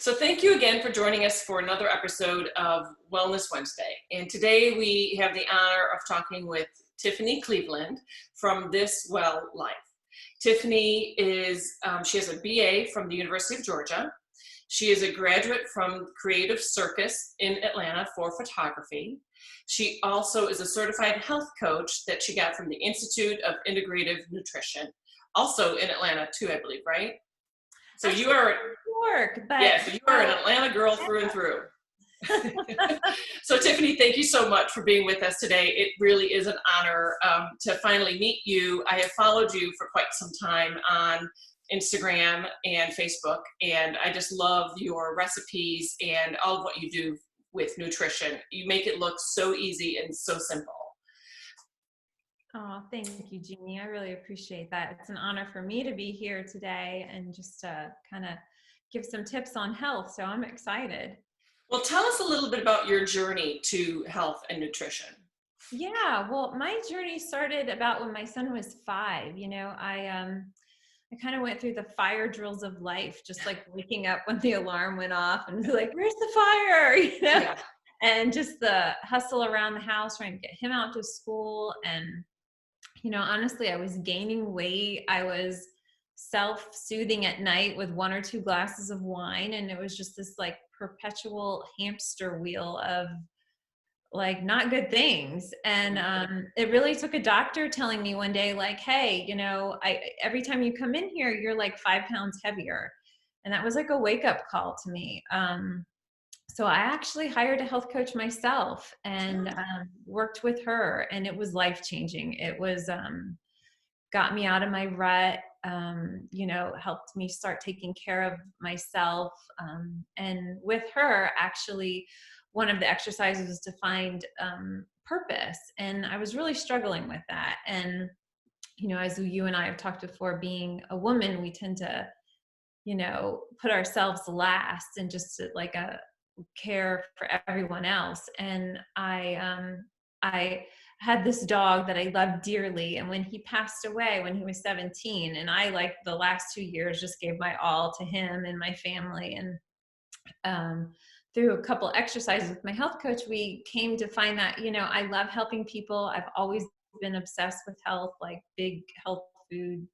So thank you again for joining us for another episode of Wellness Wednesday. And today we have the honor of talking with Tiffany Cleveland from This Well Life. Tiffany she has a BA from the University of Georgia. She is a graduate from Creative Circus in Atlanta for photography. She also is a certified health coach that she got from the Institute of Integrative Nutrition, also in Atlanta too, I believe, right? So you are work, but so you are an Atlanta girl through and through. So Tiffany, thank you so much for being with us today. It really is an honor to finally meet you. I have followed you for quite some time on Instagram and Facebook, and I just love your recipes and all of what you do with nutrition. You make it look so easy and so simple. Oh, thank you, Jeannie. I really appreciate that. It's an honor for me to be here today and just to kind of give some tips on health. So I'm excited. Well, tell us a little bit about your journey to health and nutrition. Yeah, well, my journey started about when my son was 5. I kind of went through the fire drills of life, just like waking up when the alarm went off and be like, where's the fire? Yeah. And just the hustle around the house, trying to get him out to school. And, honestly, I was gaining weight. I was self-soothing at night with 1 or 2 glasses of wine. And it was just this like perpetual hamster wheel of like not good things. And it really took a doctor telling me one day, like, hey, every time you come in here, you're like 5 pounds heavier. And that was like a wake up call to me. So I actually hired a health coach myself and worked with her, and it was life-changing. It was got me out of my rut, helped me start taking care of myself. And with her, actually, one of the exercises was to find purpose. And I was really struggling with that. And, as you and I have talked before, being a woman, we tend to, put ourselves last and just to, like care for everyone else. And I had this dog that I loved dearly. And when he passed away, when he was 17, and I, like the last 2 years, just gave my all to him and my family. And through a couple exercises with my health coach, we came to find that, I love helping people. I've always been obsessed with health, like big health food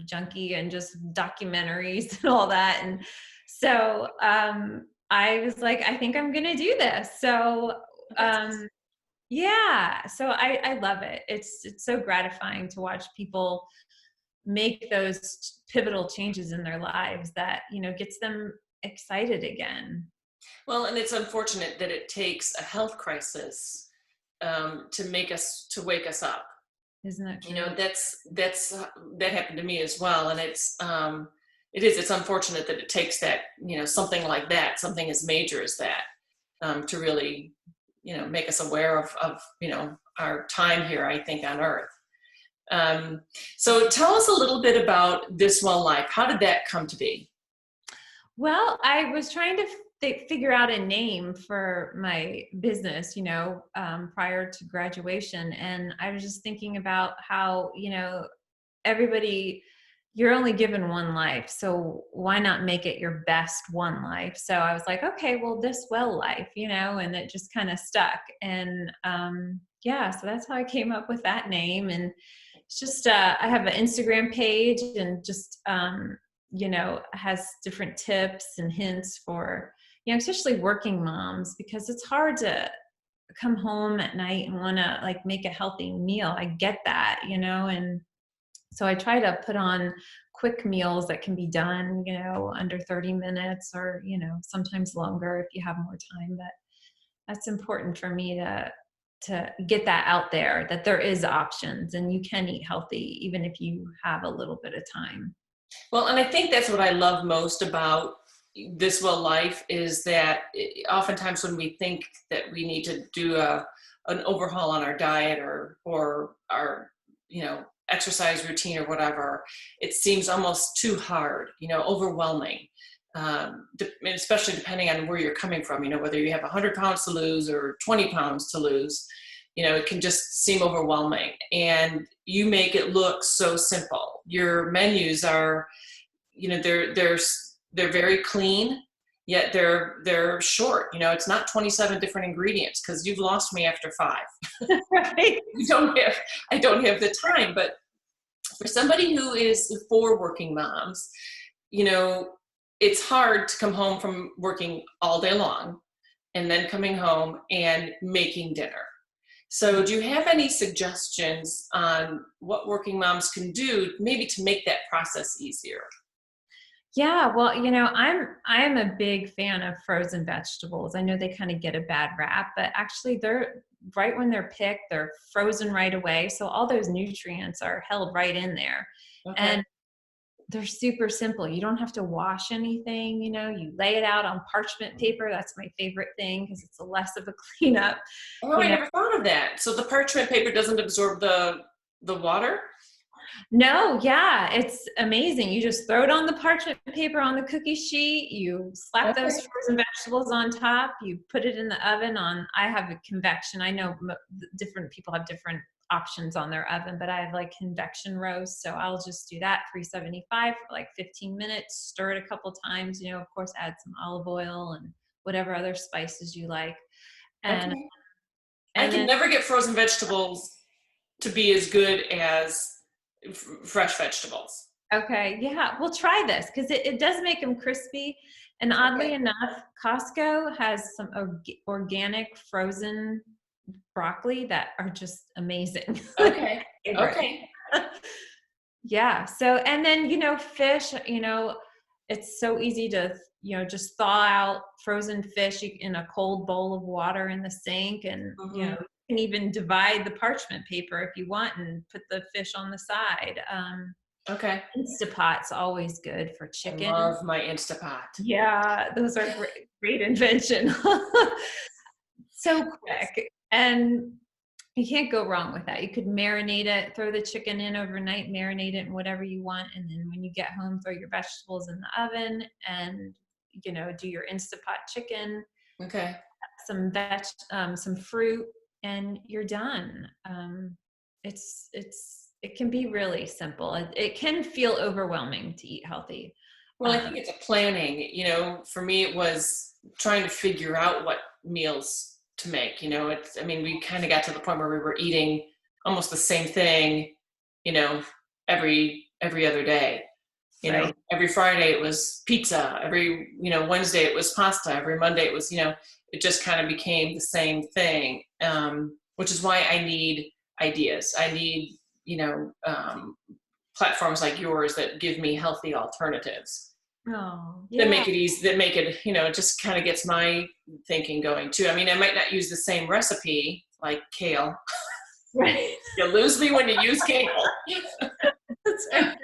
junkie, and just documentaries and all that. And so I was like, I think I'm going to do this. So so I love it. It's so gratifying to watch people make those pivotal changes in their lives that, gets them excited again. Well, and it's unfortunate that it takes a health crisis to wake us up. Isn't that true? That happened to me as well. And it's unfortunate that it takes that, something like that, something as major as that, to really, make us aware of our time here, I think, on Earth. So tell us a little bit about This Well Life. How did that come to be? Well, I was trying to figure out a name for my business, prior to graduation. And I was just thinking about how, everybody, you're only given one life. So why not make it your best one life? So I was like, okay, well, This Well Life, and it just kind of stuck. And so that's how I came up with that name. And it's just, I have an Instagram page, and just, has different tips and hints for, especially working moms, because it's hard to come home at night and want to like make a healthy meal. I get that, and so I try to put on quick meals that can be done, under 30 minutes or, sometimes longer if you have more time. But that's important for me to get that out there, that there is options and you can eat healthy even if you have a little bit of time. Well, and I think that's what I love most about This Well Life is that oftentimes when we think that we need to do an overhaul on our diet or our, exercise routine or whatever, it seems almost too hard, overwhelming, especially depending on where you're coming from, whether you have 100 pounds to lose or 20 pounds to lose, it can just seem overwhelming. And you make it look so simple. Your menus are, they're very clean. yet they're short. You know, it's not 27 different ingredients, because you've lost me after 5. Right. I don't have the time. But for somebody who is for working moms, you know, it's hard to come home from working all day long and then coming home and making dinner. So do you have any suggestions on what working moms can do maybe to make that process easier? Yeah, well, I am a big fan of frozen vegetables. I know they kind of get a bad rap, but actually they're right when they're picked, they're frozen right away. So all those nutrients are held right in there. Okay. And they're super simple. You don't have to wash anything, you lay it out on parchment paper. That's my favorite thing because it's a less of a cleanup. Oh, You I know, never thought of that. So the parchment paper doesn't absorb the water? No, yeah, it's amazing. You just throw it on the parchment paper on the cookie sheet, you slap those Okay. frozen vegetables on top, you put it in the oven I have a convection. I know different people have different options on their oven, but I have like convection roast. So I'll just do that 375 for like 15 minutes, stir it a couple times, of course, add some olive oil and whatever other spices you like. And, Okay. I and can then never get frozen vegetables to be as good as fresh vegetables. Okay, yeah, well, try this because it does make them crispy. And oddly Okay. enough, Costco has some organic frozen broccoli that are just amazing. Okay. Favorite. Okay. Yeah. So, and then, fish, it's so easy to, just thaw out frozen fish in a cold bowl of water in the sink. And, Hmm. you can even divide the parchment paper if you want and put the fish on the side. Okay. Instapot's always good for I chicken. love my Instapot. Yeah, those are great invention. So quick. And you can't go wrong with that. You could marinate it, throw the chicken in overnight, marinate it in whatever you want. And then when you get home, throw your vegetables in the oven and, do your Instapot chicken, Okay. some fruit, and you're done. It can be really simple. It can feel overwhelming to eat healthy. Well, I think it's a planning. You know, for me, it was trying to figure out what meals to make. You know, I mean, we kind of got to the point where we were eating almost the same thing, you know, every other day. You know, Right. every Friday it was pizza. Every, Wednesday it was pasta. Every Monday it was, it just kind of became the same thing. Which is why I need ideas. I need, platforms like yours that give me healthy alternatives Oh, that yeah. make it easy, that make it, it just kind of gets my thinking going too. I mean, I might not use the same recipe like kale. Right. You lose me when you use kale. That's right.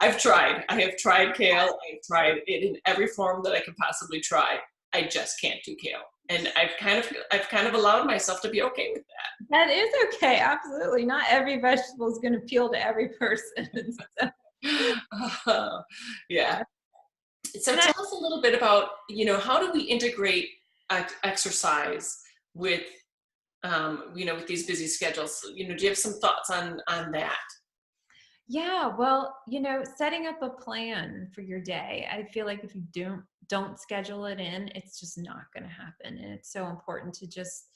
I've tried. I have tried kale. I've tried it in every form that I could possibly try. I just can't do kale. And I've kind of allowed myself to be okay with that. That is okay. Absolutely. Not every vegetable is going to appeal to every person. So, Yeah. So and I, tell us a little bit about, how do we integrate exercise with, with these busy schedules? Do you have some thoughts on that? yeah, well, setting up a plan for your day. I feel like if you don't schedule it in, it's just not going to happen. And it's so important to just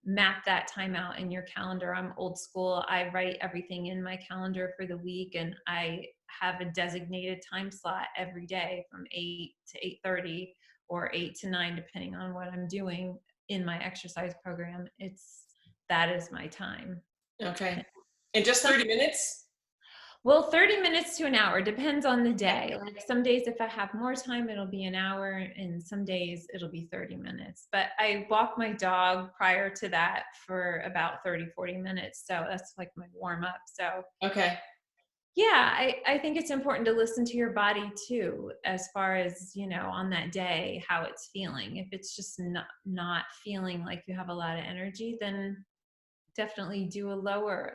map that time out in your calendar. I'm old school. I write everything in my calendar for the week, and I have a designated time slot every day from 8 to 8:30 or 8 to 9, depending on what I'm doing in my exercise program. That is my time. Okay. In just Some 30 minutes? Well, 30 minutes to an hour depends on the day. Like some days, if I have more time, it'll be an hour, and some days it'll be 30 minutes. But I walk my dog prior to that for about 30, 40 minutes. So that's like my warm up. So Okay. yeah, I think it's important to listen to your body too, as far as, on that day, how it's feeling. If it's just not feeling like you have a lot of energy, then definitely do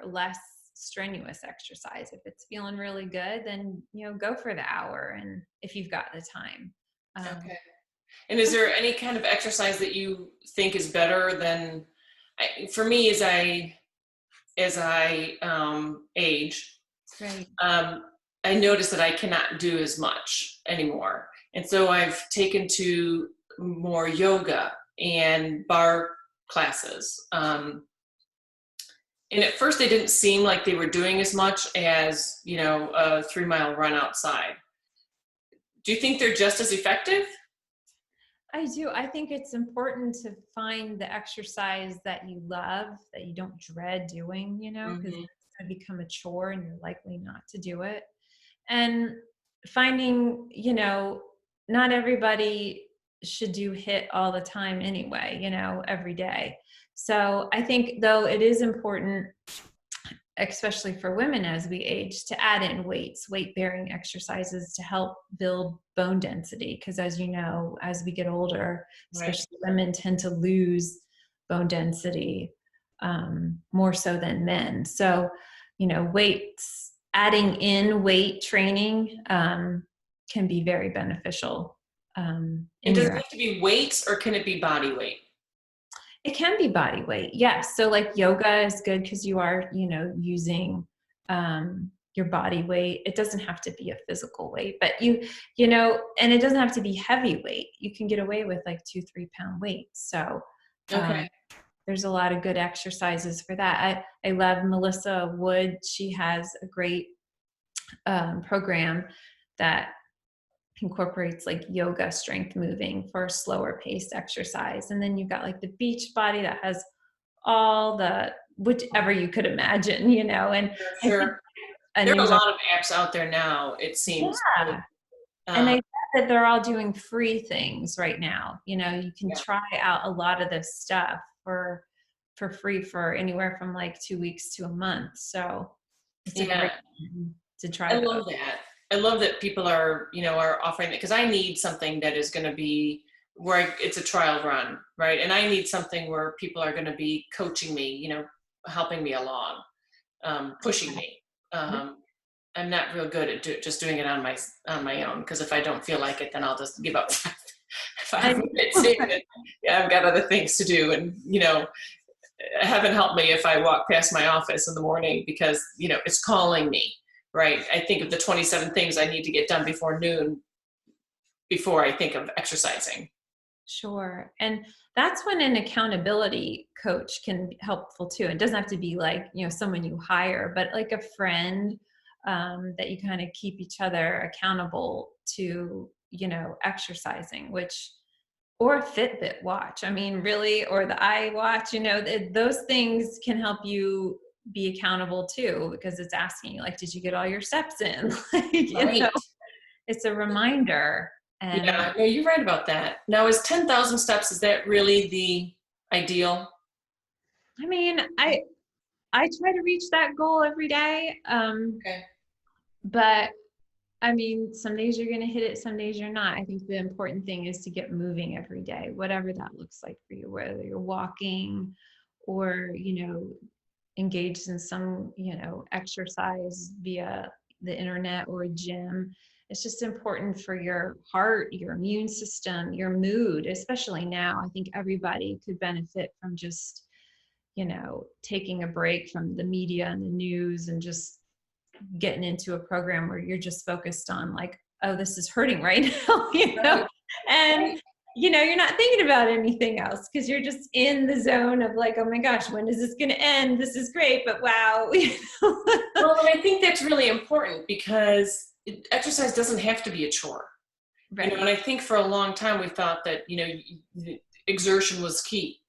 less strenuous exercise. If it's feeling really good, then go for the hour, and if you've got the time. um, Okay. And is there any kind of exercise that you think is better than, for me, as I age, right. um, I noticed that I cannot do as much anymore. And so I've taken to more yoga and bar classes. And at first they didn't seem like they were doing as much as, a 3-mile run outside. Do you think they're just as effective? I do. I think it's important to find the exercise that you love, that you don't dread doing, because Mm-hmm. it's going to become a chore and you're likely not to do it. And finding, not everybody should do HIIT all the time anyway, every day. So I think, though, it is important, especially for women as we age, to add in weight-bearing exercises to help build bone density. Because as you know, as we get older, Right. especially women tend to lose bone density more so than men. So, adding in weight training can be very beneficial. And does it have to be weights, or can it be body weight? It can be body weight, yes. So like yoga is good because you are, using your body weight. It doesn't have to be a physical weight, but and it doesn't have to be heavy weight. You can get away with like 2-3 pound weights. So Okay. there's a lot of good exercises for that. I love Melissa Wood. She has a great program that incorporates like yoga strength moving for slower paced exercise. And then you've got like the beach body that has all the whichever you could imagine, and Sure. I There think are a there's lot of apps out there now, it seems. yeah. And I bet that they're all doing free things right now. You can Yeah. try out a lot of this stuff for free for anywhere from like 2 weeks to a month. So it's a great time to try I those. love that. I love that people are offering it, because I need something that is going to be where it's a trial run, right? And I need something where people are going to be coaching me, helping me along, pushing me. I'm not real good at just doing it on my own, because if I don't feel like it, then I'll just give up 5 minutes in. And, yeah, I've got other things to do, and heaven help me if I walk past my office in the morning because it's calling me. Right. I think of the 27 things I need to get done before noon before I think of exercising. Sure. And that's when an accountability coach can be helpful too. It doesn't have to be like, someone you hire, but like a friend that you kind of keep each other accountable to, exercising, or a Fitbit watch. I mean, really, or the iWatch, those things can help you be accountable too, because it's asking you like, did you get all your steps in? Right. It's a reminder. And Yeah, no, you're right about that. Now, is 10,000 steps, is that really the ideal? I mean, I try to reach that goal every day. Okay. But I mean, some days you're going to hit it, some days you're not. I think the important thing is to get moving every day, whatever that looks like for you, whether you're walking or, engaged in some, exercise via the internet or a gym. It's just important for your heart, your immune system, your mood, especially now. I think everybody could benefit from just, taking a break from the media and the news and just getting into a program where you're just focused on like, oh, this is hurting right now, Right. and you're not thinking about anything else because you're just in the zone of like, oh my gosh, when is this going to end? This is great, but wow. Well, and I think that's really important because exercise doesn't have to be a chore. Right. And I think for a long time we thought that, exertion was key.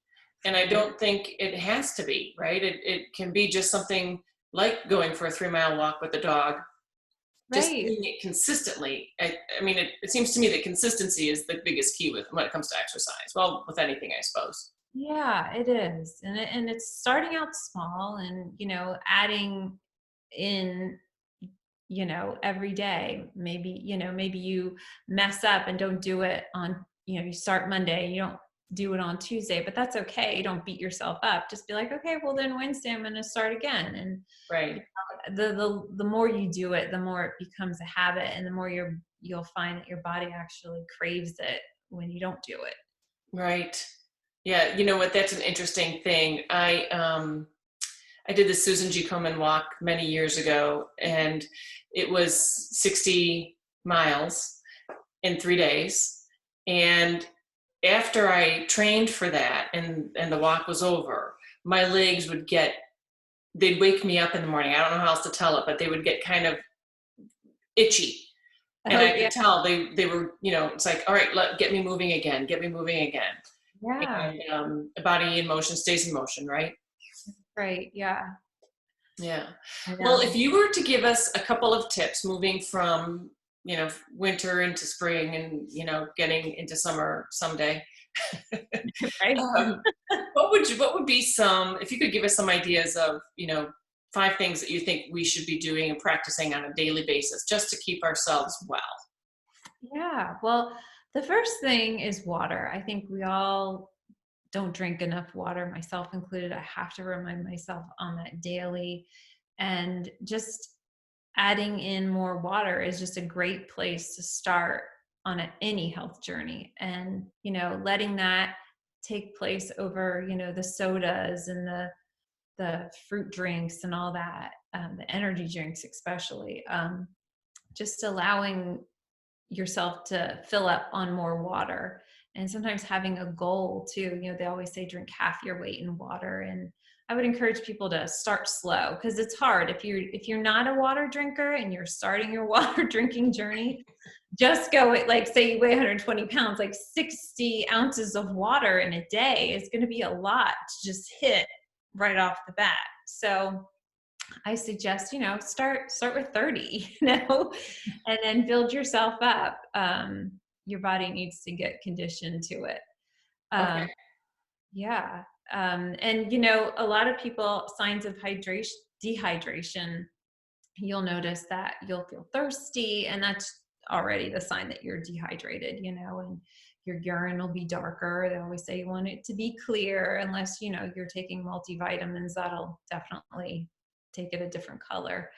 And I don't think it has to be, right? It can be just something like going for a 3-mile walk with the dog, just Right. doing it consistently. I mean, it seems to me that consistency is the biggest key when it comes to exercise. Well, with anything, I suppose. Yeah, it is. And it's starting out small and, adding in, every day. Maybe you mess up and don't do it on, you start Monday, you don't do it on Tuesday, but that's okay. You don't beat yourself up. Just be like, okay, well then Wednesday I'm going to start again. And Right. the more you do it, the more it becomes a habit, and the more you'll find that your body actually craves it when you don't do it. Right. Yeah. You know what? That's an interesting thing. I I did the Susan G. Komen walk many years ago, and it was 60 miles in 3 days. And after I trained for that and the walk was over, my legs would get, they'd wake me up in the morning. I don't know how else to tell it, but they would get kind of itchy. And I could tell they were, you know, it's like, all right, get me moving again, get me moving again. Yeah. And the body in motion stays in motion, right? Right. Yeah. Yeah. Well, if you were to give us a couple of tips moving from, you know, winter into spring and, you know, getting into summer someday, Right. what would be some, if you could give us some ideas of, you know, 5 things that you think we should be doing and practicing on a daily basis just to keep ourselves well? Yeah. Well, the first thing is water. I think we all don't drink enough water, myself included. I have to remind myself on that daily. And just adding in more water is just a great place to start on any health journey. And, you know, letting that take place over, you know, the sodas and the fruit drinks and all that, the energy drinks especially, just allowing yourself to fill up on more water. And sometimes having a goal too. You know, they always say drink half your weight in water, and I would encourage people to start slow, because it's hard if you're not a water drinker and you're starting your water drinking journey. Just go at, like, say you weigh 120 pounds, like 60 ounces of water in a day is going to be a lot to just hit right off the bat. So I suggest, you know, start with 30, you know, and then build yourself up. Your body needs to get conditioned to it. Okay. Yeah. And, you know, a lot of people, signs of dehydration, you'll notice that you'll feel thirsty, and that's already the sign that you're dehydrated, you know, and your urine will be darker. They always say you want it to be clear, unless, you know, you're taking multivitamins, that'll definitely take it a different color.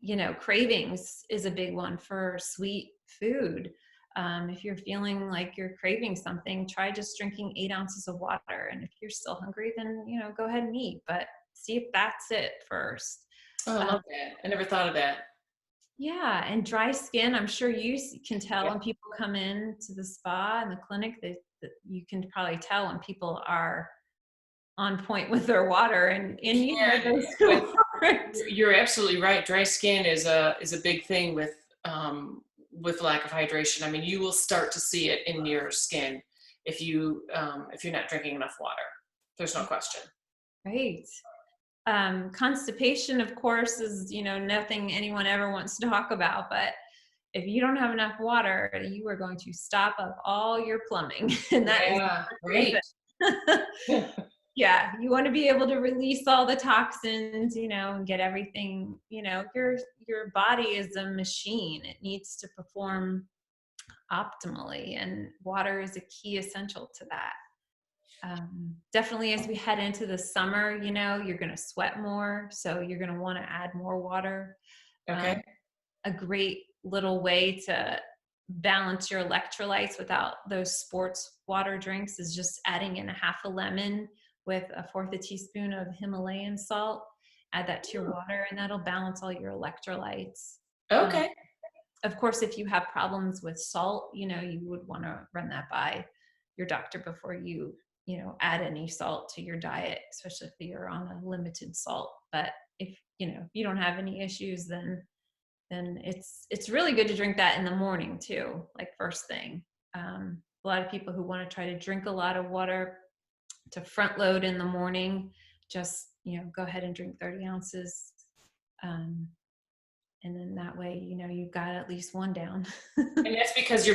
You know, cravings is a big one for sweet food. If you're feeling like you're craving something, try just drinking 8 ounces of water. And if you're still hungry, then, you know, go ahead and eat, but see if that's it first. Oh, I love that. I never thought of that. Yeah. And dry skin, I'm sure you can tell Yeah. when people come in to the spa and the clinic, that you can probably tell when people are on point with their water, and you know, those who aren't. You're absolutely right. Dry skin is a big thing with lack of hydration. I mean, you will start to see it in your skin if you're not drinking enough water. There's no question. Right. Constipation, of course, is, you know, nothing anyone ever wants to talk about, but if you don't have enough water, you are going to stop up all your plumbing, and that is right. Yeah, you want to be able to release all the toxins, you know, and get everything, you know, your body is a machine. It needs to perform optimally, and water is a key essential to that. Definitely as we head into the summer, you know, you're going to sweat more, so you're going to want to add more water. Okay. A great little way to balance your electrolytes without those sports water drinks is just adding in a half a lemon with 1/4 teaspoon of Himalayan salt. Add that to your water, and that'll balance all your electrolytes. Okay. Of course, if you have problems with salt, you know, you would want to run that by your doctor before you know, add any salt to your diet, especially if you're on a limited salt. But if, you know, you don't have any issues, then it's really good to drink that in the morning too, like first thing. A lot of people who want to try to drink a lot of water to front load in the morning, just, you know, go ahead and drink 30 ounces. And then that way, you know, you've got at least one down. And that's because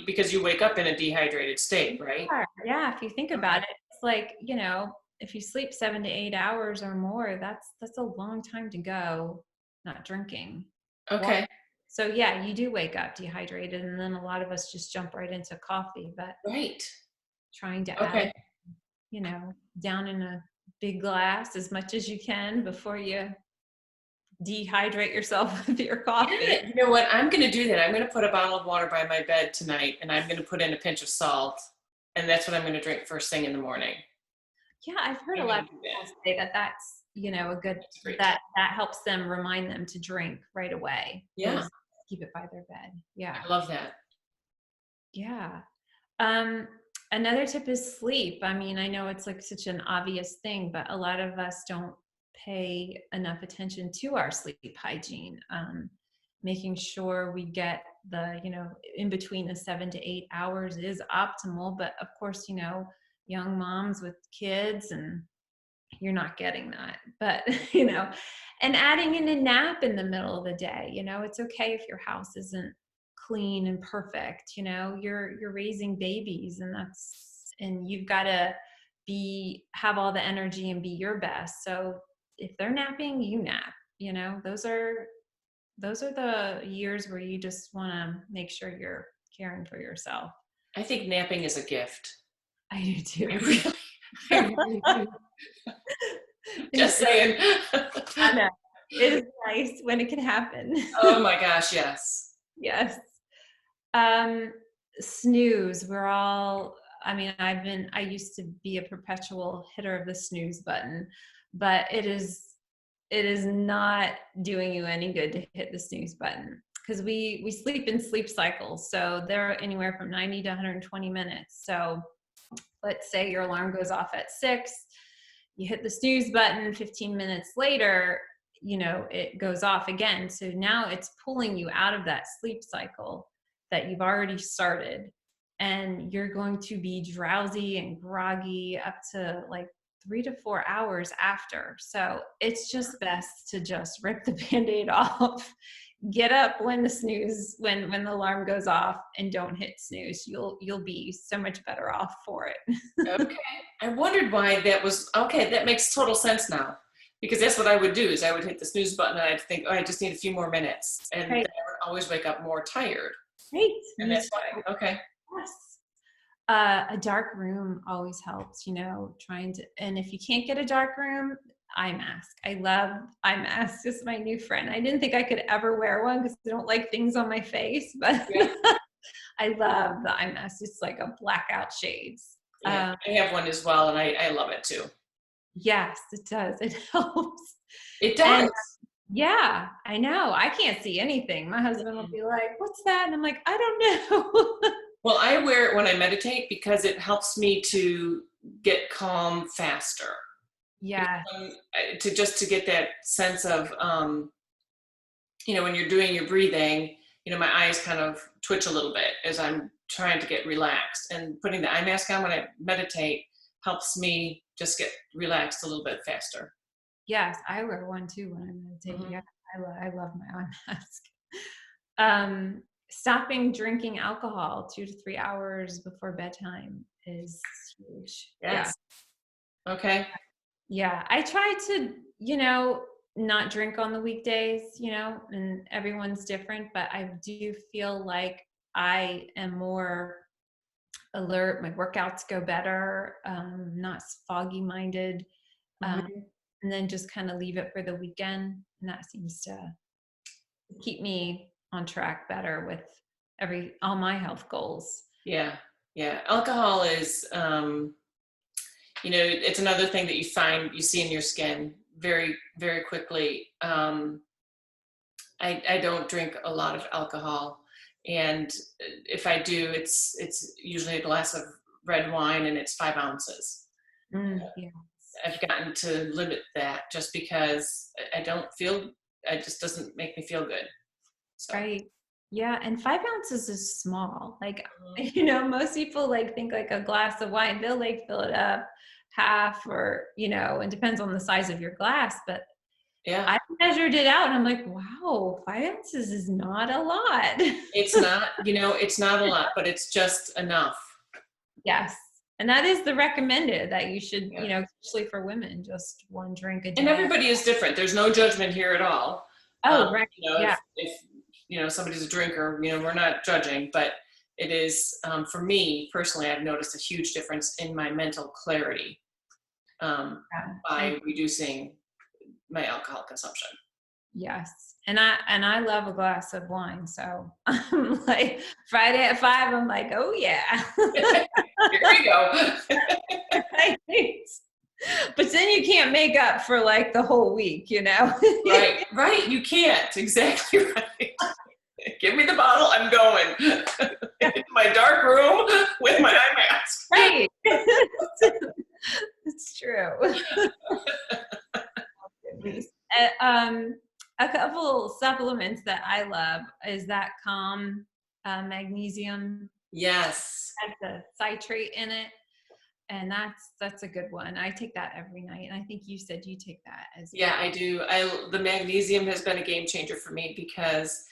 because you wake up in a dehydrated state, right? Yeah. If you think about it, it's like, you know, if you sleep 7 to 8 hours or more, that's a long time to go not drinking. Okay. Water. So yeah, you do wake up dehydrated, and then a lot of us just jump right into coffee, but Right. trying to add, you know, down in a big glass as much as you can before you dehydrate yourself with your coffee. Yeah, you know what? I'm going to do that. I'm going to put a bottle of water by my bed tonight, and I'm going to put in a pinch of salt, and that's what I'm going to drink first thing in the morning. Yeah, I've heard I'm a lot gonna of do people say that that's, a good, That's a great tip. that helps them remind them to drink right away, Yeah, is keep it by their bed. Yeah. I love that. Yeah. Um, Another tip is sleep. I mean, I know it's like such an obvious thing, but a lot of us don't pay enough attention to our sleep hygiene. Making sure we get the, in between the 7 to 8 hours is optimal. But of course, young moms with kids, and you're not getting that. But, and adding in a nap in the middle of the day, it's okay if your house isn't clean and perfect. You're raising babies, and you've got to have all the energy and be your best. So if they're napping, you nap. Those are the years where you just want to make sure you're caring for yourself. I think napping is a gift. I do too. I really, I really do. Just saying. I know. It is nice when it can happen. Oh my gosh, yes. Yes. Um, Snooze. I used to be a perpetual hitter of the snooze button, but it is not doing you any good to hit the snooze button, because we sleep in sleep cycles. So they're anywhere from 90 to 120 minutes. So let's say your alarm goes off at 6, you hit the snooze button, 15 minutes later, it goes off again. So now it's pulling you out of that sleep cycle that you've already started. And you're going to be drowsy and groggy up to like 3 to 4 hours after. So it's just best to just rip the Band-Aid off, get up when the alarm goes off, and don't hit snooze. You'll be so much better off for it. Okay. I wondered why that was, okay, that makes total sense now. Because that's what I would do, is I would hit the snooze button and I'd think, oh, I just need a few more minutes. And Right. then I would always wake up more tired. Great. And that's why, okay. Yes. A dark room always helps, and if you can't get a dark room, eye mask. I love eye masks. It's my new friend. I didn't think I could ever wear one because I don't like things on my face, but Yeah. I love the eye mask. It's like a blackout shades. Yeah, I have one as well, and I love it too. Yes, it does. It helps. It does. And yeah, I know. I can't see anything. My husband will be like, "What's that?" And I'm like, "I don't know." Well, I wear it when I meditate because it helps me to get calm faster. Yeah. To get that sense of, when you're doing your breathing, my eyes kind of twitch a little bit as I'm trying to get relaxed. And putting the eye mask on when I meditate helps me just get relaxed a little bit faster. Yes, I wear one too when I'm meditating. Mhm. Yeah, I love my eye mask. Stopping drinking alcohol 2 to 3 hours before bedtime is huge. Yes. Okay. Yeah. I try to, not drink on the weekdays, and everyone's different, but I do feel like I am more alert. My workouts go better, not foggy minded. Mhm. And then just kind of leave it for the weekend. And that seems to keep me on track better with all my health goals. Yeah. Yeah. Alcohol is, it's another thing that you see in your skin very, very quickly. I don't drink a lot of alcohol, and if I do, it's usually a glass of red wine, and it's 5 ounces. Yeah. I've gotten to limit that just because it just doesn't make me feel good. So. Right. Yeah. And 5 ounces is small. Like, most people think like a glass of wine, they'll like fill it up half, or, it depends on the size of your glass. But Yeah. I measured it out and I'm like, wow, 5 ounces is not a lot. It's not, it's not a lot, but it's just enough. Yes. And that is the recommended, that you should, Yeah. especially for women, just one drink a day. And everybody is different. There's no judgment here at all. Oh, right. Yeah. If somebody's a drinker, we're not judging, but it is, for me personally, I've noticed a huge difference in my mental clarity by reducing my alcohol consumption. Yes. And I love a glass of wine. So I'm like, Friday at 5, I'm like, oh yeah. Here we go. Right. But then you can't make up for like the whole week, you know? Right. You can't. Exactly right. Give me the bottle. I'm going into my dark room with my eye mask. Right. It's true. A couple supplements that I love is that Calm Magnesium. Yes. Has the citrate in it. And that's a good one. I take that every night. And I think you said you take that as well. Yeah, I do. The magnesium has been a game changer for me because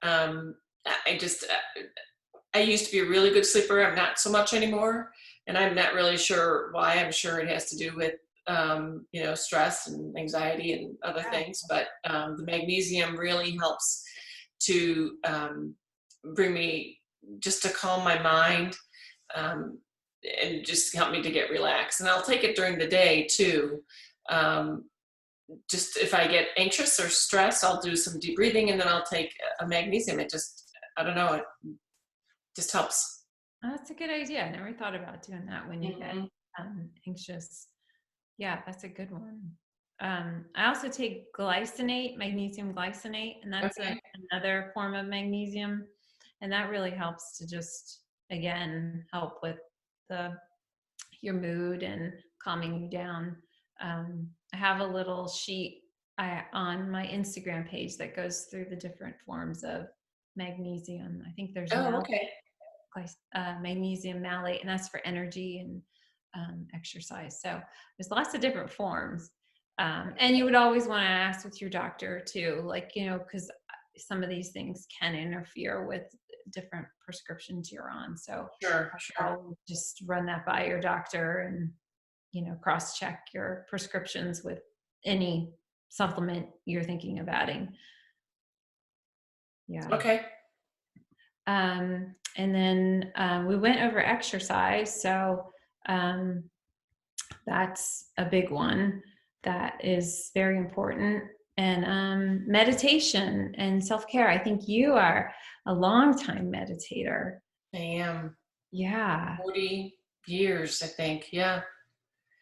I just, I used to be a really good sleeper. I'm not so much anymore. And I'm not really sure why. I'm sure it has to do with, stress and anxiety and other things. But the magnesium really helps to bring me, just to calm my mind, and just help me to get relaxed. And I'll take it during the day too. Just if I get anxious or stressed, I'll do some deep breathing and then I'll take a magnesium. It just, I don't know, it just helps. Oh, that's a good idea. I never thought about doing that when you get anxious. Yeah, that's a good one. I also take glycinate, magnesium glycinate, and that's another form of magnesium. And that really helps to just, again, help with your mood and calming you down. I have a little sheet on my Instagram page that goes through the different forms of magnesium. I think there's magnesium malate, and that's for energy and exercise. So there's lots of different forms. And you would always want to ask with your doctor too, like, because some of these things can interfere with different prescriptions you're on. So sure. I'll just run that by your doctor and, cross-check your prescriptions with any supplement you're thinking of adding. Yeah. Okay. And then we went over exercise. So that's a big one that is very important. And meditation and self-care. I think you are a long-time meditator. I am. Yeah. 40 years, I think. Yeah.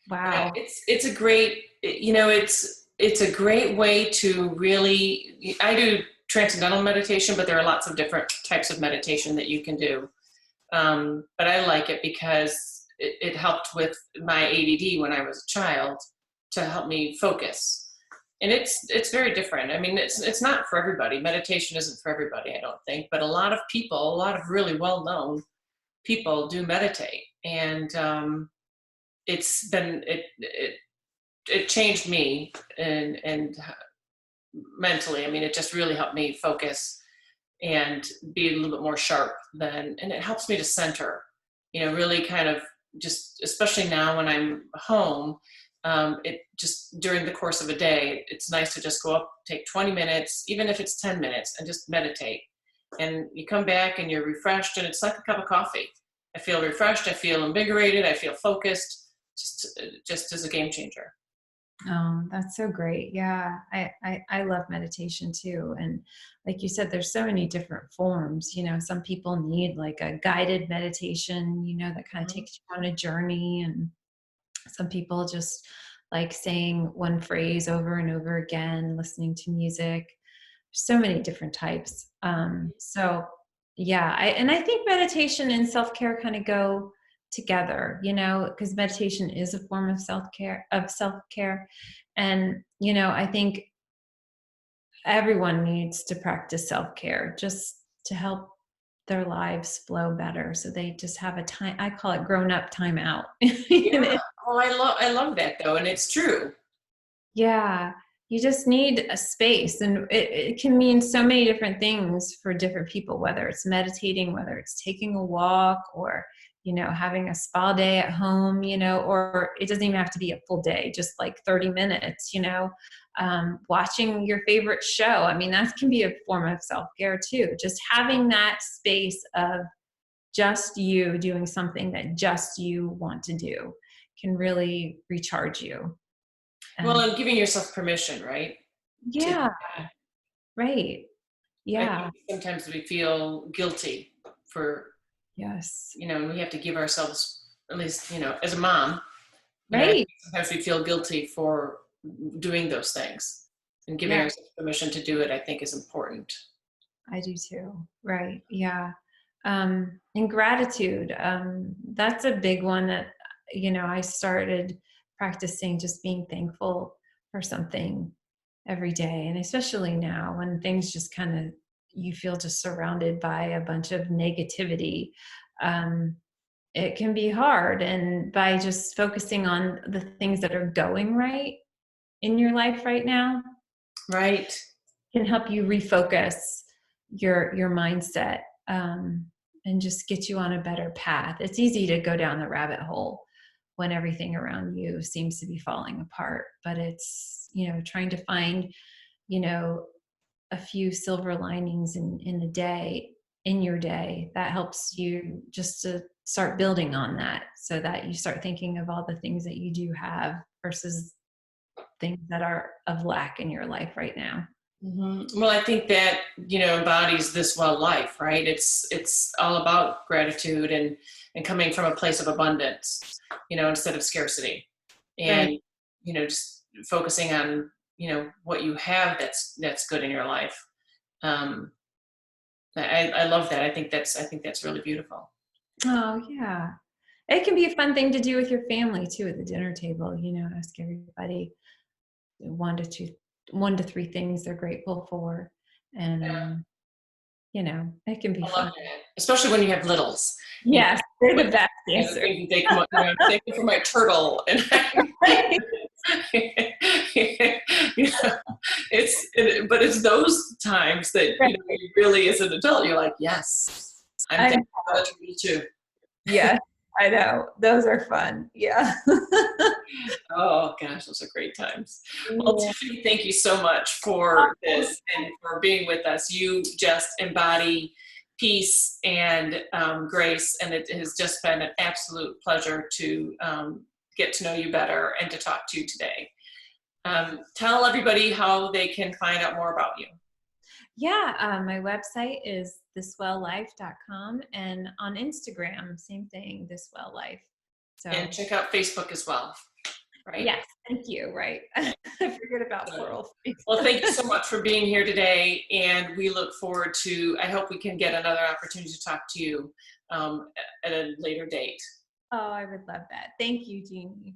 Wow. Yeah, it's a great, it's a great way to really, I do transcendental meditation, but there are lots of different types of meditation that you can do. But I like it because it helped with my ADD when I was a child to help me focus. And it's very different. I mean, it's not for everybody. Meditation isn't for everybody, I don't think. But a lot of people, a lot of really well-known people do meditate. And it's been, it changed me and mentally. I mean, it just really helped me focus and be a little bit more sharp and it helps me to center, really kind of just, especially now when I'm home, it just during the course of a day, it's nice to just go up, take 20 minutes, even if it's 10 minutes, and just meditate. And you come back and you're refreshed, and it's like a cup of coffee. I feel refreshed, I feel invigorated, I feel focused, just as a game changer. Oh, that's so great. Yeah. I love meditation too. And like you said, there's so many different forms, some people need like a guided meditation, that kind of takes you on a journey. And some people just like saying one phrase over and over again, listening to music. So many different types. So yeah, I think meditation and self-care kind of go together, because meditation is a form of self-care. And, I think everyone needs to practice self-care just to help their lives flow better. So they just have a time, I call it grown-up timeout. Yeah. Oh, I love that though. And it's true. Yeah. You just need a space, and it can mean so many different things for different people, whether it's meditating, whether it's taking a walk, or, having a spa day at home, or it doesn't even have to be a full day, just like 30 minutes, watching your favorite show. I mean, that can be a form of self-care too. Just having that space of just you doing something that just you want to do can really recharge you. Well, and giving yourself permission, right? Yeah. Right. Yeah. I think sometimes we feel guilty for, Yes. and we have to give ourselves, at least, as a mom, You know, I Right. think sometimes we feel guilty for doing those things, and giving Yeah, ourselves permission to do it, I think, is important. I do too. Right. Yeah. And gratitude. That's a big one that, I started practicing just being thankful for something every day. And especially now when things just kind of, you feel just surrounded by a bunch of negativity. Um, it can be hard. And by just focusing on the things that are going right in your life right now, Right. can help you refocus your mindset, and just get you on a better path. It's easy to go down the rabbit hole when everything around you seems to be falling apart, but it's, trying to find, you know a few silver linings in the day, in your day, that helps you just to start building on that, so that you start thinking of all the things that you do have versus things that are of lack in your life right now. Well, I think that, embodies this well life, right? It's all about gratitude and coming from a place of abundance, instead of scarcity, Right. and just focusing on what you have that's good in your life. Um, I love that. I think that's really beautiful. Oh, yeah. It can be a fun thing to do with your family too at the dinner table. Ask everybody one to two, 1 to 3 things they're grateful for. And, it can be I love fun. that, especially when you have littles. You know, Yes, they're with the best the answer. things that they come up. Thank you for my turtle, and you know, but it's those times that Right. you really, as an adult, you're like, yes, I'm I thankful for know. that turtle too. Yes, I know. Those are fun. Yeah. Oh gosh, those are great times. Well, Yeah. Tiffany, thank you so much for this and for being with us. You just embody peace and grace, and it has just been an absolute pleasure to get to know you better and to talk to you today. Tell everybody how they can find out more about you. Yeah, my website is thiswelllife.com, and on Instagram, same thing, thiswelllife. And So, check out Facebook as well, right? yes, thank you. Right. I forget about So, plural. well, thank you so much for being here today, and we look forward to, I hope we can get another opportunity to talk to you at a later date. Oh, I would love that. Thank you, Jeannie.